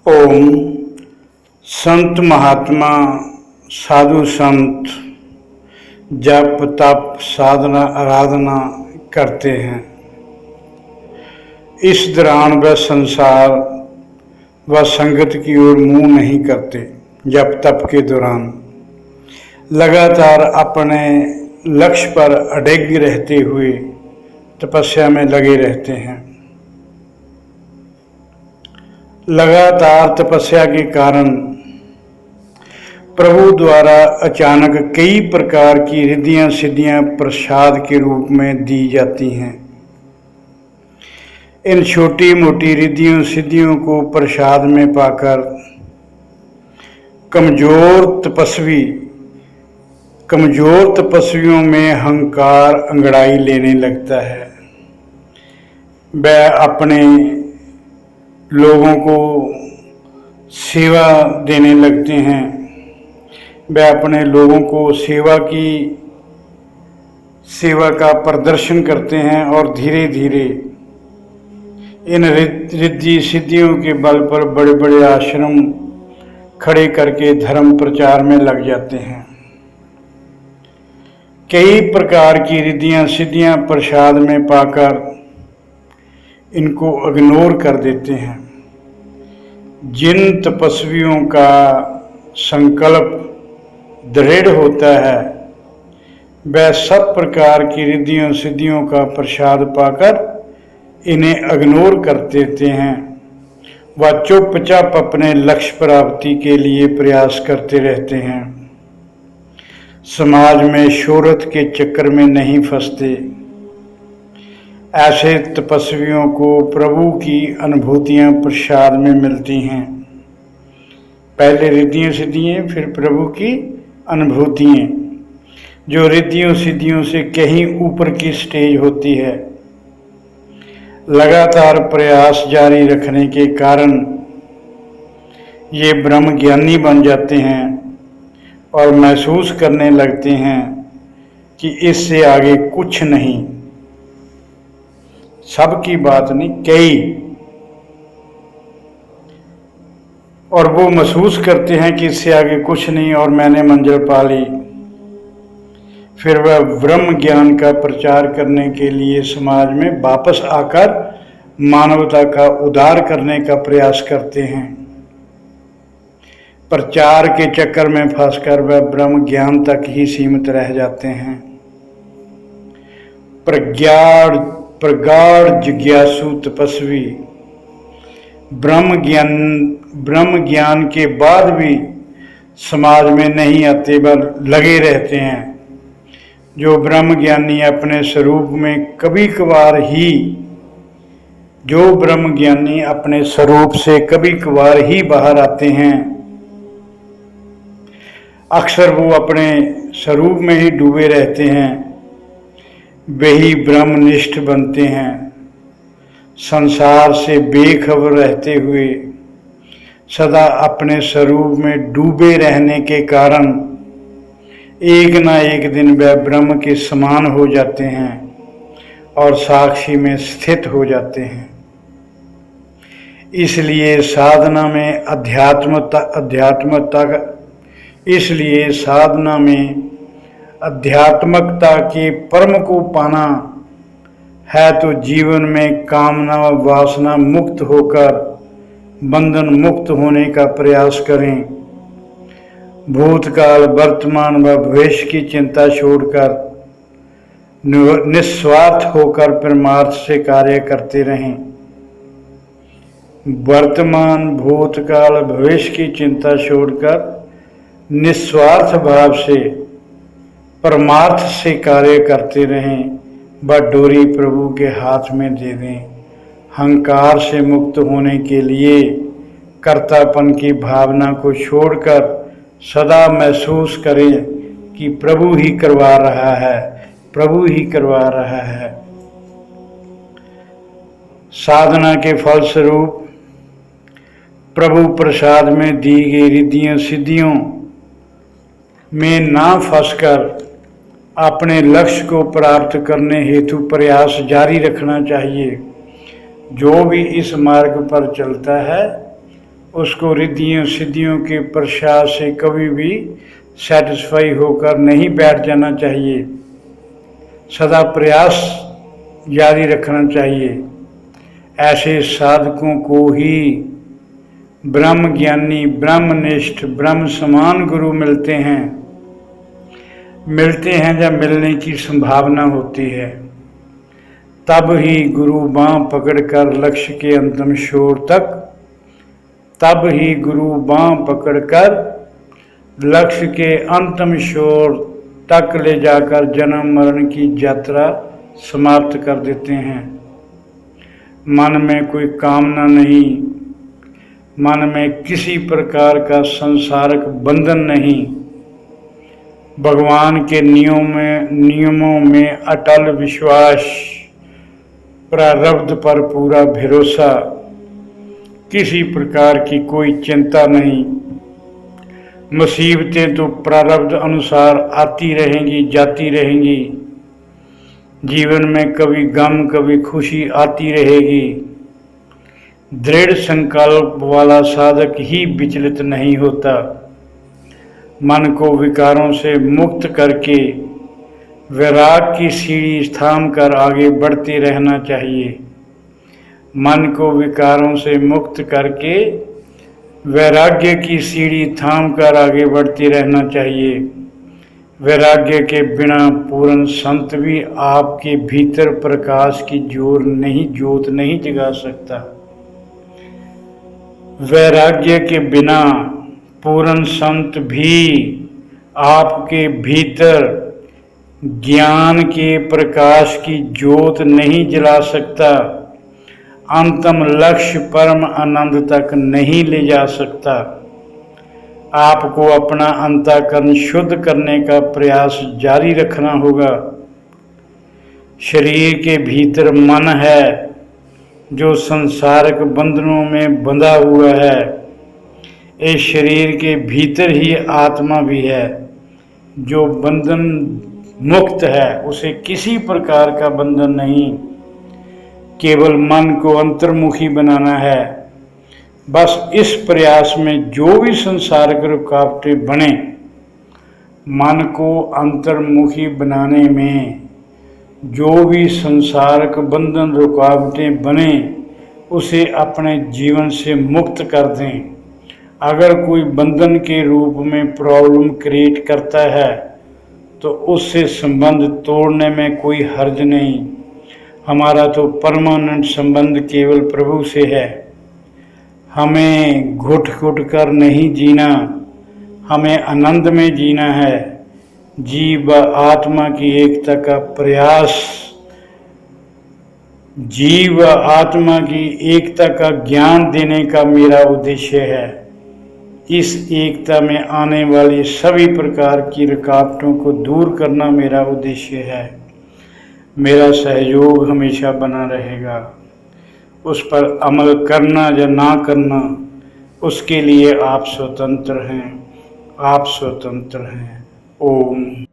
ओम। संत महात्मा साधु संत जप तप साधना आराधना करते हैं। इस दौरान वह संसार व संगत की ओर मुंह नहीं करते। जप तप के दौरान लगातार अपने लक्ष्य पर अड़िग रहते हुए तपस्या में लगे रहते हैं। लगातार तपस्या के कारण प्रभु द्वारा अचानक कई प्रकार की रिद्धियां सिद्धियां प्रसाद के रूप में दी जाती हैं। इन छोटी मोटी रिद्धियों सिद्धियों को प्रसाद में पाकर कमजोर तपस्वियों में अहंकार अंगड़ाई लेने लगता है। वह अपने लोगों को सेवा देने लगते हैं। वह अपने लोगों को सेवा का प्रदर्शन करते हैं और धीरे धीरे इन रिद्धि सिद्धियों के बल पर बड़े बड़े आश्रम खड़े करके धर्म प्रचार में लग जाते हैं। कई प्रकार की रिद्धियां सिद्धियां प्रसाद में पाकर इनको इग्नोर कर देते हैं। जिन तपस्वियों का संकल्प दृढ़ होता है वह सब प्रकार की रिद्धियों सिद्धियों का प्रसाद पाकर इन्हें इग्नोर कर देते हैं। वह चुपचाप अपने लक्ष्य प्राप्ति के लिए प्रयास करते रहते हैं। समाज में शोहरत के चक्कर में नहीं फंसते। ऐसे तपस्वियों को प्रभु की अनुभूतियां प्रसाद में मिलती हैं। पहले रिद्धियां सिद्धियां, फिर प्रभु की अनुभूतियां, जो रिद्धियों सिद्धियों से कहीं ऊपर की स्टेज होती है। लगातार प्रयास जारी रखने के कारण ये ब्रह्म ज्ञानी बन जाते हैं और महसूस करने लगते हैं कि इससे आगे कुछ नहीं। सबकी बात नहीं, कई, और वो महसूस करते हैं कि इससे आगे कुछ नहीं और मैंने मंजिल पा ली। फिर वह ब्रह्म ज्ञान का प्रचार करने के लिए समाज में वापस आकर मानवता का उद्धार करने का प्रयास करते हैं। प्रचार के चक्कर में फंसकर वह ब्रह्म ज्ञान तक ही सीमित रह जाते हैं। प्रगाढ़ जिज्ञासु तपस्वी ब्रह्म ज्ञान के बाद भी समाज में नहीं आते बल्कि लगे रहते हैं। जो ब्रह्म ज्ञानी अपने स्वरूप में कभी कभार ही बाहर आते हैं, अक्सर वो अपने स्वरूप में ही डूबे रहते हैं, वही ब्रह्मनिष्ठ बनते हैं। संसार से बेखबर रहते हुए सदा अपने स्वरूप में डूबे रहने के कारण एक ना एक दिन वह ब्रह्म के समान हो जाते हैं और साक्षी में स्थित हो जाते हैं। इसलिए साधना में अध्यात्मकता के परम को पाना है तो जीवन में कामना व वासना मुक्त होकर बंधन मुक्त होने का प्रयास करें। भूतकाल वर्तमान व भविष्य की चिंता छोड़कर निस्वार्थ होकर परमार्थ से कार्य करते रहें। वर्तमान भूतकाल भविष्य की चिंता छोड़कर निस्वार्थ भाव से परमार्थ से कार्य करते रहें। वह डोरी प्रभु के हाथ में दे दें। अहंकार से मुक्त होने के लिए कर्तापन की भावना को छोड़कर सदा महसूस करें कि प्रभु ही करवा रहा है। साधना के फलस्वरूप प्रभु प्रसाद में दी गई रिद्धियों सिद्धियों में ना फंसकर अपने लक्ष्य को प्राप्त करने हेतु प्रयास जारी रखना चाहिए। जो भी इस मार्ग पर चलता है उसको रिद्धियों सिद्धियों के प्रसाद से कभी भी सेटिस्फाई होकर नहीं बैठ जाना चाहिए। सदा प्रयास जारी रखना चाहिए। ऐसे साधकों को ही ब्रह्म ज्ञानी, ब्रह्मनिष्ठ, ब्रह्म समान गुरु मिलते हैं जब मिलने की संभावना होती है। तब ही गुरु बाँह पकड़कर लक्ष्य के अंतिम छोर तक तब ही गुरु बाँह पकड़कर लक्ष्य के अंतिम छोर तक ले जाकर जन्म मरण की यात्रा समाप्त कर देते हैं। मन में कोई कामना नहीं, मन में किसी प्रकार का संसारिक बंधन नहीं, भगवान के नियमों में अटल विश्वास, प्रारब्ध पर पूरा भरोसा, किसी प्रकार की कोई चिंता नहीं। मुसीबतें तो प्रारब्ध अनुसार आती रहेंगी, जाती रहेंगी। जीवन में कभी गम, कभी खुशी आती रहेगी। दृढ़ संकल्प वाला साधक ही विचलित नहीं होता। मन को विकारों से मुक्त करके वैराग की सीढ़ी थाम कर आगे बढ़ते रहना चाहिए। मन को विकारों से मुक्त करके वैराग्य की सीढ़ी थाम कर आगे बढ़ते रहना चाहिए। वैराग्य के बिना पूर्ण संत भी आपके भीतर प्रकाश की जोत नहीं जगा सकता। वैराग्य के बिना पूर्ण संत भी आपके भीतर ज्ञान के प्रकाश की जोत नहीं जला सकता। अंतिम लक्ष्य परम आनंद तक नहीं ले जा सकता। आपको अपना अंतःकरण शुद्ध करने का प्रयास जारी रखना होगा। शरीर के भीतर मन है जो संसारिक बंधनों में बंधा हुआ है। इस शरीर के भीतर ही आत्मा भी है जो बंधन मुक्त है। उसे किसी प्रकार का बंधन नहीं, केवल मन को अंतर्मुखी बनाना है। बस इस प्रयास में जो भी संसारिक रुकावटें बने, मन को अंतर्मुखी बनाने में जो भी संसारिक बंधन रुकावटें बने, उसे अपने जीवन से मुक्त कर दें। अगर कोई बंधन के रूप में प्रॉब्लम क्रिएट करता है तो उससे संबंध तोड़ने में कोई हर्ज नहीं। हमारा तो परमानेंट संबंध केवल प्रभु से है। हमें घुट घुट कर नहीं जीना, हमें आनंद में जीना है। जीव व आत्मा की एकता का प्रयास, जीव व आत्मा की एकता का ज्ञान देने का मेरा उद्देश्य है। इस एकता में आने वाली सभी प्रकार की रुकावटों को दूर करना मेरा उद्देश्य है। मेरा सहयोग हमेशा बना रहेगा। उस पर अमल करना या ना करना, उसके लिए आप स्वतंत्र हैं। आप स्वतंत्र हैं। ओम।